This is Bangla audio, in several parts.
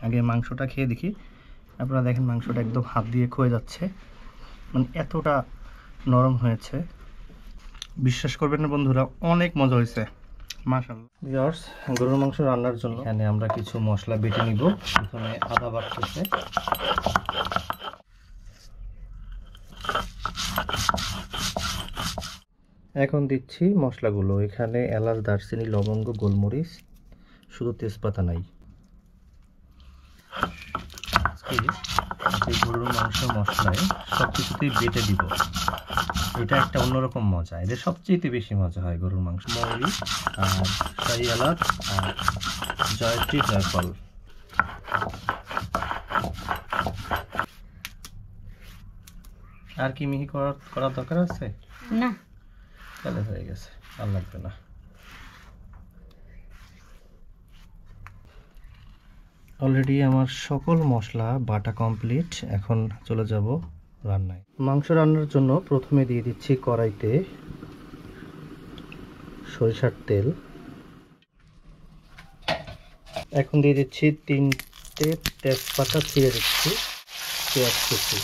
আগে মাংসটা খেয়ে দেখি। আপনারা দেখেন মাংসটা একদম হাত দিয়ে ক্ষয়ে যাচ্ছে, মানে এতটা নরম হয়েছে, বিশ্বাস করবেন না বন্ধুরা, অনেক মজা হয়েছে মাশাআল্লাহ। ভিউয়ার্স, গরুর মাংস রান্নার জন্য এখানে আমরা কিছু মশলা বেটে নিব। প্রথমে আদা বাটতেছে, এখন দিচ্ছি মশলাগুলো। এখানে এলাচ, দারচিনি, লবঙ্গ, গোলমরিচ, শুধু তেজপাতা নাই। এই গরুর মাংস মশলায় সব কিছুতেই বেটে দিব। এটা একটা অন্যরকম মজা, এদের সবচেয়ে বেশি মজা হয় গরুর মাংস। মৌরি আর শাহি এলাচ আর জয়ত্রী, জয়ফল। আর কি মিহি করার দরকার আছে না? তাহলে হয়ে গেছে, আর লাগবে না। অলরেডি আমার সকল মশলা বাটা কমপ্লিট। এখন চলে যাব রান্নায়। মাংস রান্নার জন্য প্রথমে দিয়ে দিচ্ছি কড়াইতে সরিষার তেল। এখন দিয়ে দিচ্ছি 3টে তেজপাতা, ছিঁড়ে দিচ্ছি, পেঁয়াজ কুচি,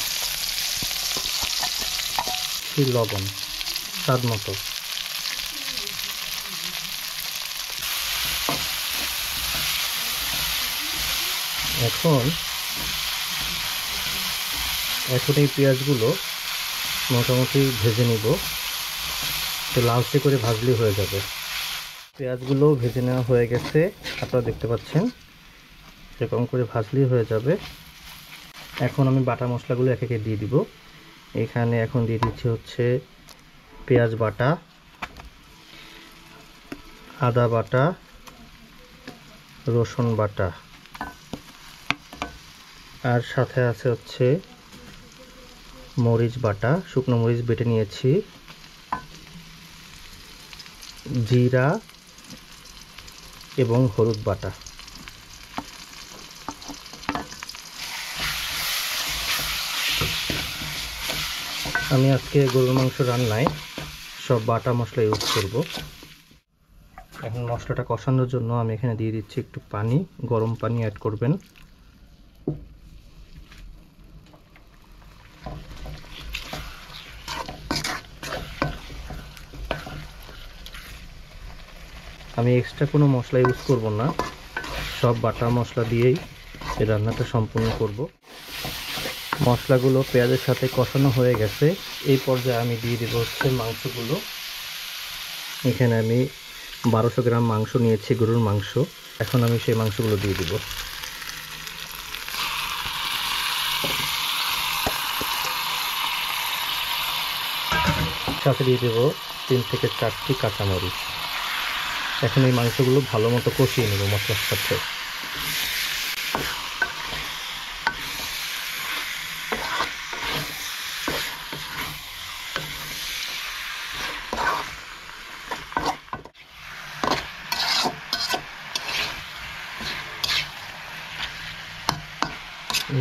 লবণ স্বাদ মতো। এখন এই পেঁয়াজগুলো মোটামুটি ভেজে নিব, তো লালচে করে ভাজলে হয়ে যাবে। পেঁয়াজগুলো ভেজে নেওয়া হয়ে গেছে, আপনারা দেখতে পাচ্ছেন, এরকম করে ভাজলেই হয়ে যাবে। এখন আমি বাটা মশলাগুলো এক একে দিয়ে দিব। এখানে এখন দিয়ে দিচ্ছি হচ্ছে পেঁয়াজ বাটা, আদা বাটা, রসুন বাটা, আর সাথে আছে হচ্ছে মরিচ বাটা, শুকনো মরিচ বেটে নিয়েছি, জিরা এবং হলুদ বাটা। আমি আজকে গরুর মাংস রান্নায় সব বাটা মশলা ইউজ করব। এখন মশলাটা কষানোর জন্য আমি এখানে দিয়ে দিচ্ছি একটু পানি, গরম পানি অ্যাড করবেন। আমি এক্সট্রা কোনো মশলা ইউজ করব না, সব বাটা মশলা দিয়েই এই রান্নাটা সম্পূর্ণ করব। মশলাগুলো পেঁয়াজের সাথে কষানো হয়ে গেছে। এই পর্যায়ে আমি দিয়ে দেব হচ্ছে মাংসগুলো। এখানে আমি 1200 গ্রাম মাংস নিয়েছি, গরুর মাংস। এখন আমি সেই মাংসগুলো দিয়ে দেব। সাথে দিয়ে দেব 3 থেকে 4টি কাঁচামরিচ। এখন এই মাংসগুলো ভালো মতো কষিয়ে নেব মশলার সাথে।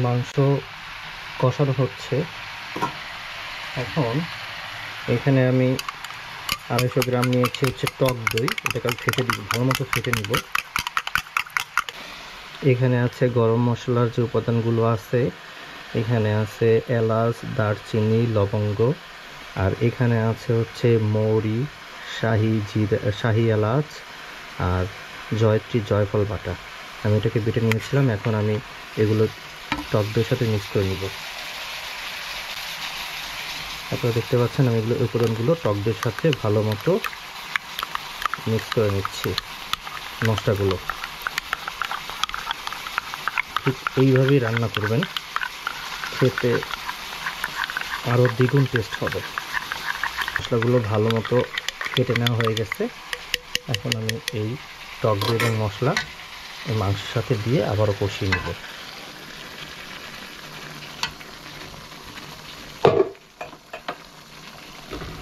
মাংস কষানো হচ্ছে। এখন এখানে আমি 250 গ্রাম নিয়েছি হচ্ছে টক দই। এটাকে ফেটে দিব, ভালো মতো ফেটে নিব। এখানে আছে গরম মশলার যে উপাদানগুলো আছে, এখানে আছে এলাচ, দারচিনি, লবঙ্গ, আর এখানে আছে হচ্ছে মৌরি, শাহি এলাচ আর জয়ত্রী, জয়ফল বাটা। আমি এটাকে বেটে নিয়েছিলাম। এখন আমি এগুলো টক দইয়ের সাথে মিক্স করে নিব। আপনারা দেখতে পাচ্ছেন আমি এগুলো উপাদানগুলো টক দইয়ের সাথে ভালো মতো মিক্স করে নিচ্ছি। মশলাগুলো ঠিক এইভাবেই রান্না করবেন, খেতে আরও দ্বিগুণ টেস্ট হবে। মশলাগুলো ভালো মতো কেটে নেওয়া হয়ে গেছে। এখন আমি এই টক দই এবং মশলা এই মাংসের সাথে দিয়ে আবারও কষিয়ে নেব।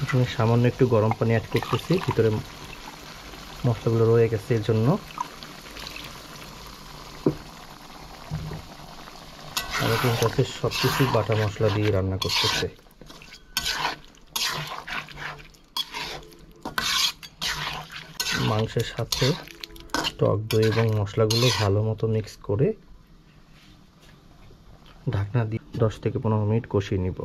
এখানে সামান্য একটু গরম পানি অ্যাড করতেছি, ভিতরে মশলাগুলো রয়ে গেছে এর জন্য। আমি কিন্তু সব কিছু বাটা মশলা দিয়ে রান্না করতেছি। মাংসের সাথে টক দই এবং মশলাগুলো ভালো মতো মিক্স করে ঢাকনা দিয়ে 10 থেকে 15 মিনিট কষিয়ে নিব।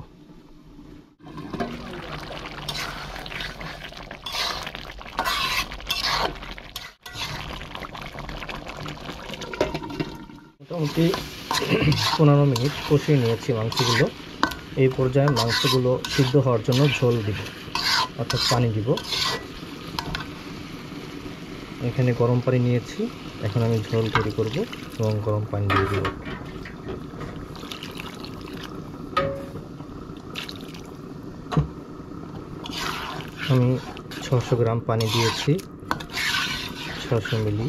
মোটামুটি 15 মিনিট কষিয়ে নিয়েছি মাংসগুলো। এই পর্যায়ে মাংসগুলো সিদ্ধ হওয়ার জন্য ঝোল দিব, অর্থাৎ পানি দিব। এখানে গরম পানি নিয়েছি, এখন আমি ঝোল তৈরি করব এবং গরম পানি দিয়ে দেব। আমি 600 গ্রাম পানি দিয়েছি, 600 মিলি।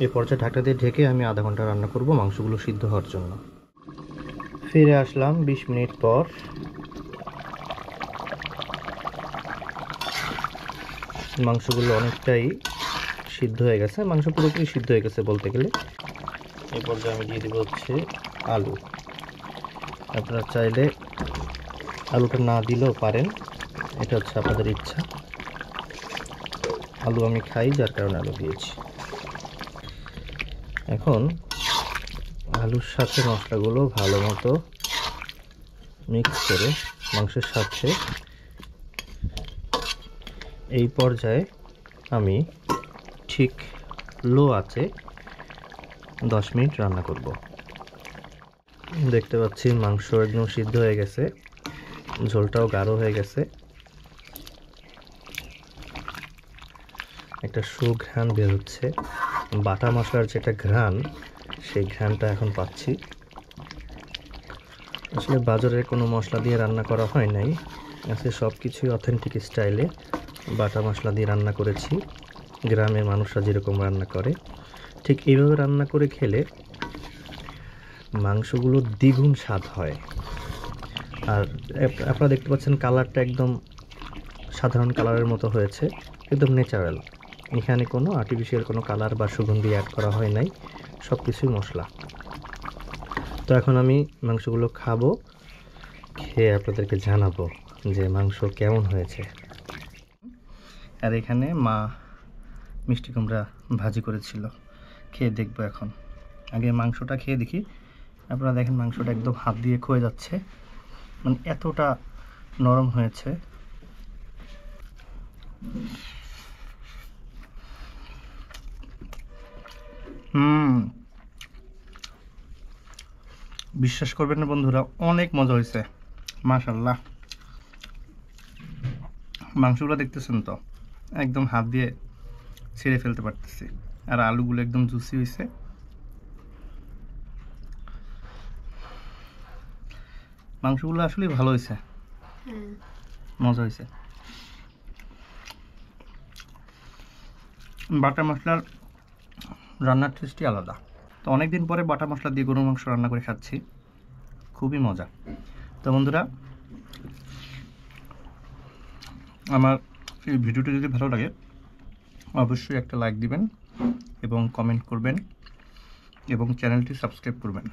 এই পর্যায়ে ঢাকনা দিয়ে ঢেকে আমি আধা ঘন্টা রান্না করব মাংসগুলো সিদ্ধ হওয়ার জন্য। ফিরে আসলাম 20 মিনিট পর। মাংসগুলো অনেকটাই সিদ্ধ হয়ে গেছে, মাংস পুরোপুরি সিদ্ধ হয়ে গেছে বলতে গেলে। এই পর্যায়ে আমি দিয়ে দেবো হচ্ছে আলু। আপনারা চাইলে আলুটা না দিলেও পারেন, এটা হচ্ছে আপনাদের ইচ্ছা। আলু আমি খাই, যার কারণে আলু দিয়েছি। এখন আলুর সাথে মশলাগুলো ভালো মতো মিক্স করে মাংসের সাথে এই পর্যায়ে আমি ঠিক লো আঁচে 10 মিনিট রান্না করব। দেখতে পাচ্ছি মাংস একদম সিদ্ধ হয়ে গেছে, ঝোলটাও গাঢ় হয়ে গেছে, একটা সুঘ্রাণ বের হচ্ছে। বাটা মশলার যেটা ঘ্রাণ, সেই ঘ্রাণটা এখন পাচ্ছি। আসলে বাজারে কোনো মশলা দিয়ে রান্না করা হয় নাই, আজকে সব কিছুই অথেন্টিক স্টাইলে বাটা মশলা দিয়ে রান্না করেছি। গ্রামের মানুষরা যেরকম রান্না করে ঠিক এইভাবে রান্না করে খেলে মাংসগুলো দ্বিগুণ স্বাদ হয়। আর আপনারা দেখতে পাচ্ছেন কালারটা একদম সাধারণ কালারের মতো হয়েছে, একদম ন্যাচারাল। এখানে কোনো আর্টিফিশিয়াল কোনো কালার বা সুগন্ধি অ্যাড করা হয় নাই, সব কিছুই মশলা। তো এখন আমি মাংসগুলো খাবো, খেয়ে আপনাদেরকে জানাবো যে মাংস কেমন হয়েছে। আর এখানে মা মিষ্টি কুমড়া ভাজি করেছিল, খেয়ে দেখবো এখন। আগে মাংসটা খেয়ে দেখি। আপনারা দেখেন মাংসটা একদম হাত দিয়ে ক্ষয়ে যাচ্ছে, মানে এতটা নরম হয়েছে। বিশ্বাস করবেন না বন্ধুরা, অনেক মজা হয়েছে, মাশাআল্লাহ। মাংসগুলো দেখতেছেন তো, একদম হাত দিয়ে ছিঁড়ে ফেলতে পারতেছি। আর আলুগুলো একদম জুসি হয়েছে। মাংসগুলো আসলে ভালো হয়েছে, মজা হয়েছে। বাটা মশলার রান্নার টেস্টই আলাদা। তো অনেকদিন পরে বাটা মশলা দিয়ে গরুর মাংস রান্না করে খাচ্ছি, খুবই মজা। তো বন্ধুরা, আমার এই ভিডিওটি যদি ভালো লাগে অবশ্যই একটা লাইক দিবেন এবং কমেন্ট করবেন এবং চ্যানেলটি সাবস্ক্রাইব করবেন।